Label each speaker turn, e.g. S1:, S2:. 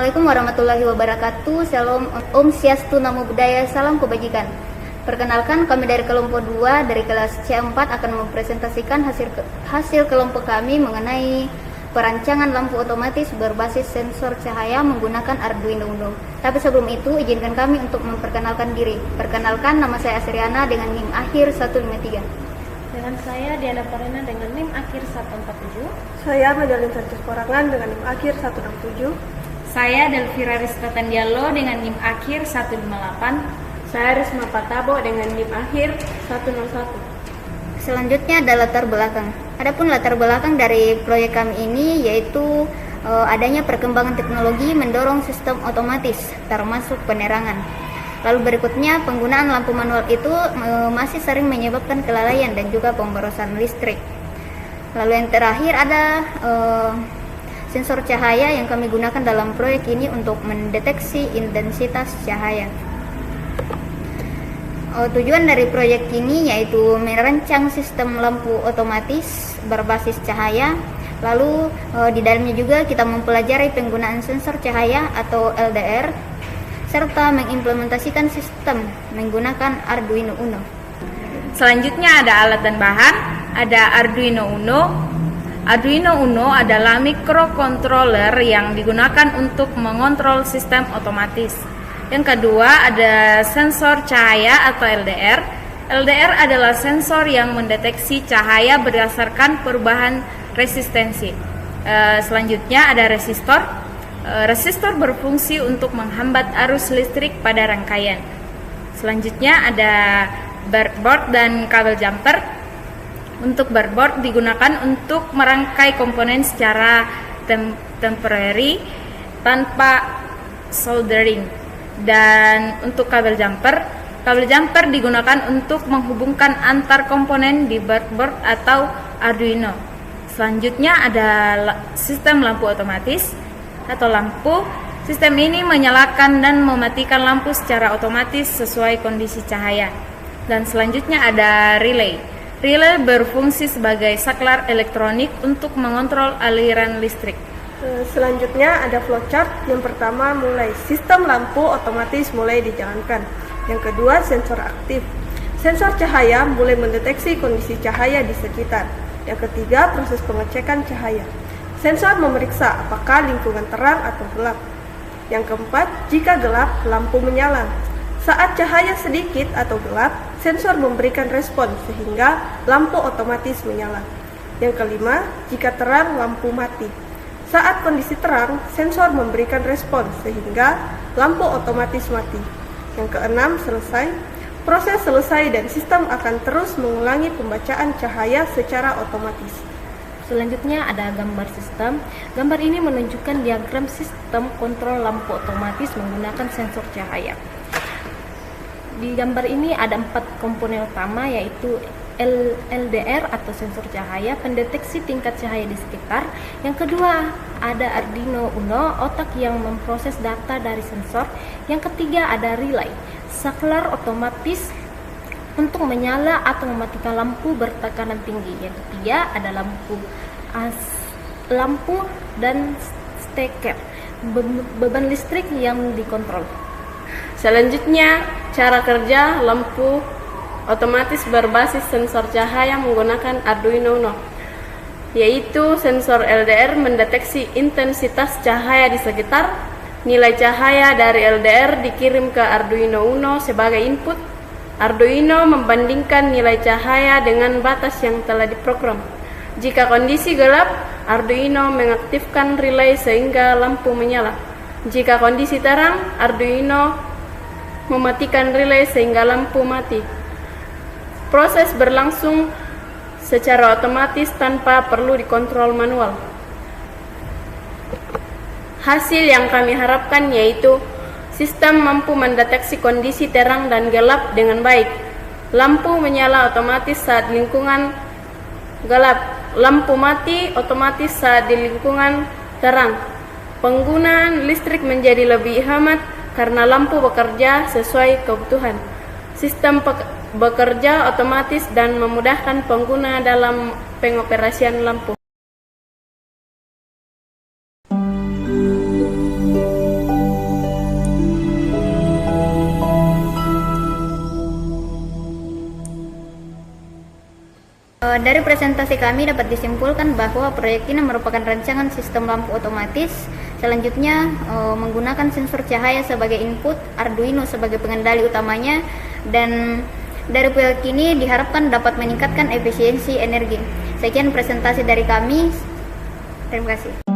S1: Assalamualaikum warahmatullahi wabarakatuh. Shalom, Om Swastiastu, Namo Buddhaya, salam kebajikan. Perkenalkan, kami dari kelompok 2 dari kelas C4 akan mempresentasikan hasil kelompok kami mengenai perancangan lampu otomatis berbasis sensor cahaya menggunakan Arduino Uno. Tapi sebelum itu, izinkan kami untuk memperkenalkan diri. Perkenalkan, nama saya Asriana dengan NIM akhir 153.
S2: Dengan saya Diana Parena dengan NIM akhir 147.
S3: Saya Medalin Sanchez Porangan dengan NIM akhir 167.
S4: Saya Delvira Rista Tandialo dengan NIM akhir 158.
S2: Saya Risma Patabo dengan NIM akhir 101.
S1: Selanjutnya ada latar belakang. Adapun latar belakang dari proyek kami ini yaitu adanya perkembangan teknologi mendorong sistem otomatis termasuk penerangan. Lalu berikutnya, penggunaan lampu manual itu masih sering menyebabkan kelalaian dan juga pemborosan listrik. Lalu yang terakhir ada sensor cahaya yang kami gunakan dalam proyek ini untuk mendeteksi intensitas cahaya. Tujuan dari proyek ini yaitu merancang sistem lampu otomatis berbasis cahaya. Lalu di dalamnya juga kita mempelajari penggunaan sensor cahaya atau LDR serta mengimplementasikan sistem menggunakan Arduino Uno.
S4: Selanjutnya ada alat dan bahan. Ada Arduino Uno. Arduino Uno adalah microcontroller yang digunakan untuk mengontrol sistem otomatis. Yang kedua ada sensor cahaya atau LDR. LDR adalah sensor yang mendeteksi cahaya berdasarkan perubahan resistensi. Selanjutnya ada resistor. Resistor berfungsi untuk menghambat arus listrik pada rangkaian. Selanjutnya ada breadboard dan kabel jumper. Untuk breadboard digunakan untuk merangkai komponen secara temporary tanpa soldering. Dan untuk kabel jumper digunakan untuk menghubungkan antar komponen di breadboard atau Arduino. Selanjutnya ada sistem lampu otomatis atau lampu. Sistem ini menyalakan dan mematikan lampu secara otomatis sesuai kondisi cahaya. Dan selanjutnya ada relay. Relay berfungsi sebagai saklar elektronik untuk mengontrol aliran listrik.
S3: Selanjutnya ada flowchart. Yang pertama, mulai sistem lampu otomatis mulai dijalankan. Yang kedua, sensor aktif. Sensor cahaya mulai mendeteksi kondisi cahaya di sekitar. Yang ketiga, proses pengecekan cahaya. Sensor memeriksa apakah lingkungan terang atau gelap. Yang keempat, jika gelap, lampu menyala. Saat cahaya sedikit atau gelap, sensor memberikan respon sehingga lampu otomatis menyala. Yang kelima, jika terang, lampu mati. Saat kondisi terang, sensor memberikan respon sehingga lampu otomatis mati. Yang keenam, selesai. Proses selesai dan sistem akan terus mengulangi pembacaan cahaya secara otomatis.
S2: Selanjutnya ada gambar sistem. Gambar ini menunjukkan diagram sistem kontrol lampu otomatis menggunakan sensor cahaya. Di gambar ini ada 4 komponen utama yaitu LDR atau sensor cahaya, pendeteksi tingkat cahaya di sekitar. Yang kedua ada Arduino Uno, otak yang memproses data dari sensor. Yang ketiga ada relay, saklar otomatis untuk menyala atau mematikan lampu bertekanan tinggi. Yang ketiga ada lampu dan steker, beban listrik yang dikontrol.
S5: Selanjutnya, cara kerja lampu otomatis berbasis sensor cahaya menggunakan Arduino Uno, yaitu sensor LDR mendeteksi intensitas cahaya di sekitar. Nilai cahaya dari LDR dikirim ke Arduino Uno sebagai input. Arduino membandingkan nilai cahaya dengan batas yang telah diprogram. Jika kondisi gelap, Arduino mengaktifkan relay sehingga lampu menyala. Jika kondisi terang, Arduino mematikan relay sehingga lampu mati. Proses berlangsung secara otomatis tanpa perlu dikontrol manual. Hasil yang kami harapkan yaitu sistem mampu mendeteksi kondisi terang dan gelap dengan baik. Lampu menyala otomatis saat lingkungan gelap. Lampu mati otomatis saat di lingkungan terang. Penggunaan listrik menjadi lebih hemat karena lampu bekerja sesuai kebutuhan. Sistem bekerja otomatis dan memudahkan pengguna dalam pengoperasian lampu.
S1: Dari presentasi kami dapat disimpulkan bahwa proyek ini merupakan rancangan sistem lampu otomatis. Selanjutnya menggunakan sensor cahaya sebagai input, Arduino sebagai pengendali utamanya, dan dari proyek ini diharapkan dapat meningkatkan efisiensi energi. Sekian presentasi dari kami. Terima kasih.